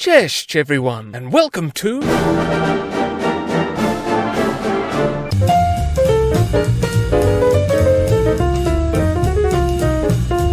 Cześć everyone, and welcome to...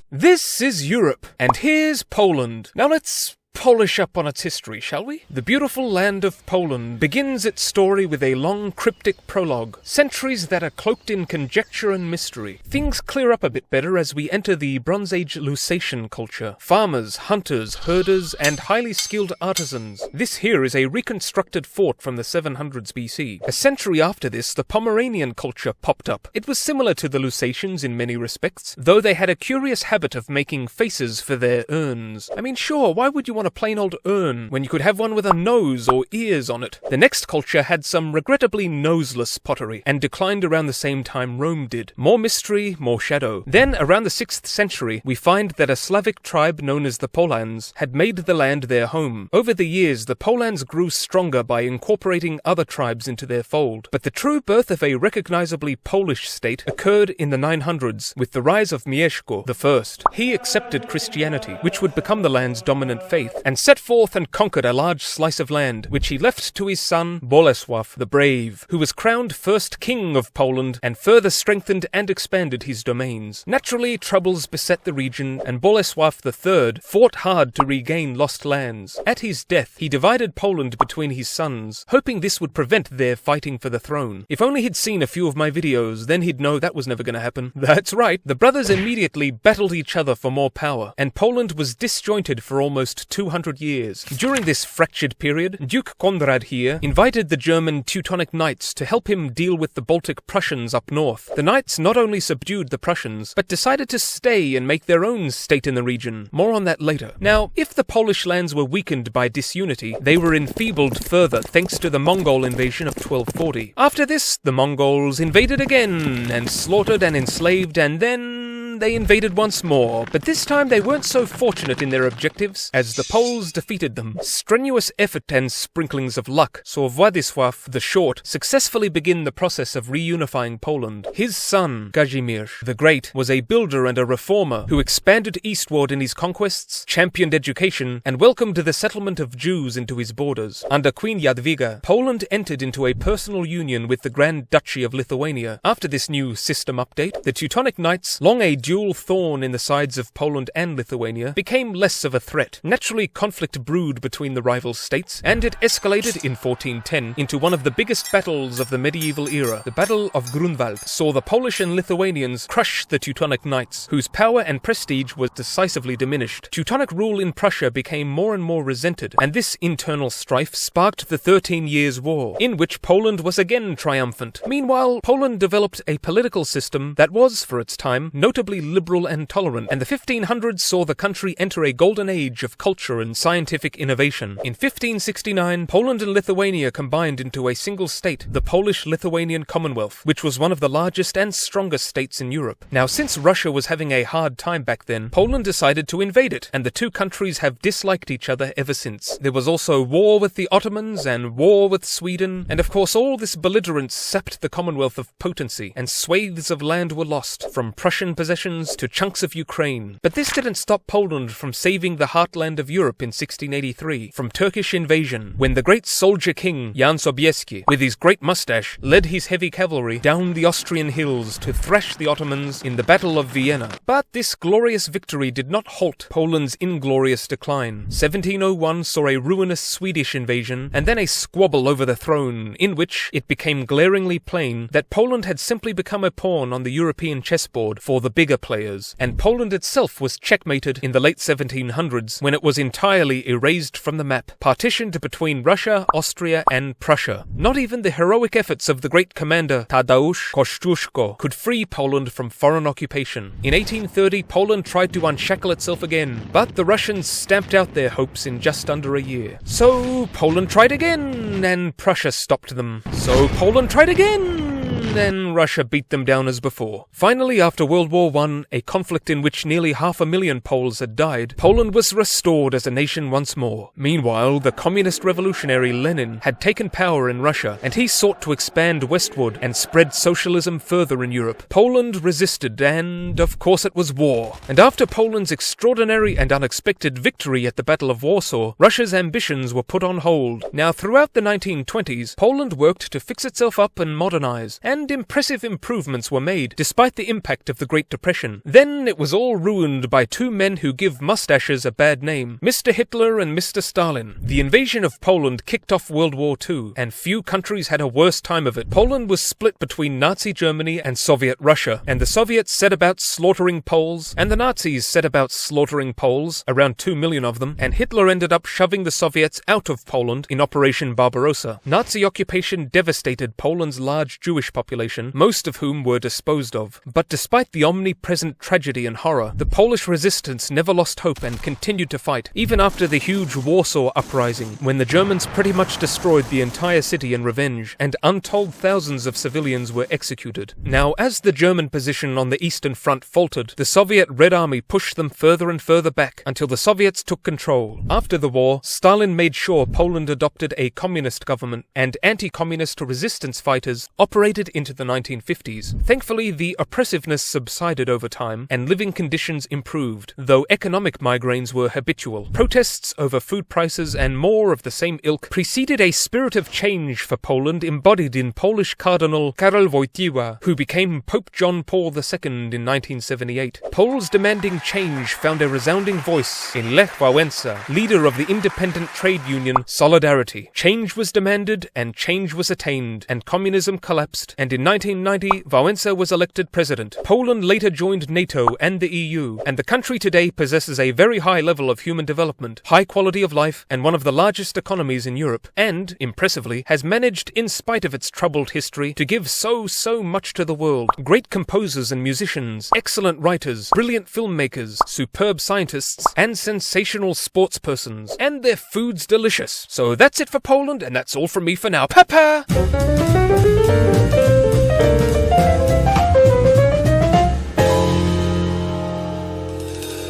This is Europe, and here's Poland. Now let's polish up on its history, shall we? The beautiful land of Poland begins its story with a long cryptic prologue, centuries that are cloaked in conjecture and mystery. Things clear up a bit better as we enter the Bronze Age Lusatian culture. Farmers, hunters, herders, and highly skilled artisans. This here is a reconstructed fort from the 700s BC. A century after this, the Pomeranian culture popped up. It was similar to the Lusatians in many respects, though they had a curious habit of making faces for their urns. I mean, sure, why would you want a plain old urn when you could have one with a nose or ears on it? The next culture had some regrettably noseless pottery and declined around the same time Rome did. More mystery, more shadow. Then, around the 6th century, we find that a Slavic tribe known as the Polans had made the land their home. Over the years, the Polans grew stronger by incorporating other tribes into their fold. But the true birth of a recognizably Polish state occurred in the 900s with the rise of Mieszko I. He accepted Christianity, which would become the land's dominant faith, and set forth and conquered a large slice of land, which he left to his son Bolesław the Brave, who was crowned first king of Poland and further strengthened and expanded his domains. Naturally, troubles beset the region, and Bolesław III fought hard to regain lost lands. At his death, he divided Poland between his sons, hoping this would prevent their fighting for the throne. If only he'd seen a few of my videos, then he'd know that was never going to happen. That's right, the brothers immediately battled each other for more power, and Poland was disjointed for almost 200 years. During this fractured period, Duke Konrad here invited the German Teutonic Knights to help him deal with the Baltic Prussians up north. The Knights not only subdued the Prussians, but decided to stay and make their own state in the region. More on that later. Now, if the Polish lands were weakened by disunity, they were enfeebled further thanks to the Mongol invasion of 1240. After this, the Mongols invaded again, and slaughtered and enslaved, and then they invaded once more, but this time they weren't so fortunate in their objectives, as the Poles defeated them. Strenuous effort and sprinklings of luck saw Władysław the Short successfully begin the process of reunifying Poland. His son, Kazimierz the Great, was a builder and a reformer who expanded eastward in his conquests, championed education, and welcomed the settlement of Jews into his borders. Under Queen Jadwiga, Poland entered into a personal union with the Grand Duchy of Lithuania. After this new system update, the Teutonic Knights, long a dual thorn in the sides of Poland and Lithuania, became less of a threat. Naturally, conflict brewed between the rival states, and it escalated in 1410 into one of the biggest battles of the medieval era. The Battle of Grunwald saw the Polish and Lithuanians crush the Teutonic Knights, whose power and prestige was decisively diminished. Teutonic rule in Prussia became more and more resented, and this internal strife sparked the 13 Years' War, in which Poland was again triumphant. Meanwhile, Poland developed a political system that was, for its time, notably liberal and tolerant, and the 1500s saw the country enter a golden age of culture and scientific innovation. In 1569, Poland and Lithuania combined into a single state, the Polish-Lithuanian Commonwealth, which was one of the largest and strongest states in Europe. Now, since Russia was having a hard time back then, Poland decided to invade it, and the two countries have disliked each other ever since. There was also war with the Ottomans and war with Sweden, and of course all this belligerence sapped the Commonwealth of potency, and swathes of land were lost, from Prussian possessions to chunks of Ukraine. But this didn't stop Poland from saving the heartland of Europe in 1683 from Turkish invasion, when the great soldier king Jan Sobieski, with his great mustache, led his heavy cavalry down the Austrian hills to thrash the Ottomans in the Battle of Vienna. But this glorious victory did not halt Poland's inglorious decline. 1701 saw a ruinous Swedish invasion, and then a squabble over the throne, in which it became glaringly plain that Poland had simply become a pawn on the European chessboard for the bigger players, and Poland itself was checkmated in the late 1700s when it was entirely erased from the map, partitioned between Russia, Austria, and Prussia. Not even the heroic efforts of the great commander Tadeusz Kościuszko could free Poland from foreign occupation. In 1830, Poland tried to unshackle itself again, but the Russians stamped out their hopes in just under a year. So Poland tried again, and Prussia stopped them. So Poland tried again, and then Russia beat them down as before. Finally, after World War I, a conflict in which nearly 500,000 Poles had died, Poland was restored as a nation once more. Meanwhile, the communist revolutionary Lenin had taken power in Russia, and he sought to expand westward and spread socialism further in Europe. Poland resisted, and of course it was war. And after Poland's extraordinary and unexpected victory at the Battle of Warsaw, Russia's ambitions were put on hold. Now, throughout the 1920s, Poland worked to fix itself up and modernize, and impressive improvements were made, despite the impact of the Great Depression. Then it was all ruined by two men who give mustaches a bad name, Mr. Hitler and Mr. Stalin. The invasion of Poland kicked off World War II, and few countries had a worse time of it. Poland was split between Nazi Germany and Soviet Russia, and the Soviets set about slaughtering Poles, and the Nazis set about slaughtering Poles, around 2 million of them, and Hitler ended up shoving the Soviets out of Poland in Operation Barbarossa. Nazi occupation devastated Poland's large Jewish population, most of whom were disposed of. But despite the omnipresent tragedy and horror, the Polish resistance never lost hope and continued to fight, even after the huge Warsaw Uprising, when the Germans pretty much destroyed the entire city in revenge, and untold thousands of civilians were executed. Now, as the German position on the Eastern Front faltered, the Soviet Red Army pushed them further and further back, until the Soviets took control. After the war, Stalin made sure Poland adopted a communist government, and anti-communist resistance fighters operated into the 1950s. Thankfully, the oppressiveness subsided over time, and living conditions improved, though economic migraines were habitual. Protests over food prices and more of the same ilk preceded a spirit of change for Poland embodied in Polish Cardinal Karol Wojtyła, who became Pope John Paul II in 1978. Poles demanding change found a resounding voice in Lech Wałęsa, leader of the independent trade union Solidarity. Change was demanded, and change was attained, and communism collapsed, and in 1990, Wałęsa was elected president. Poland later joined NATO and the EU, and the country today possesses a very high level of human development, high quality of life, and one of the largest economies in Europe, and, impressively, has managed, in spite of its troubled history, to give so much to the world. Great composers and musicians, excellent writers, brilliant filmmakers, superb scientists, and sensational sportspersons. And their food's delicious. So that's it for Poland, and that's all from me for now. Papa!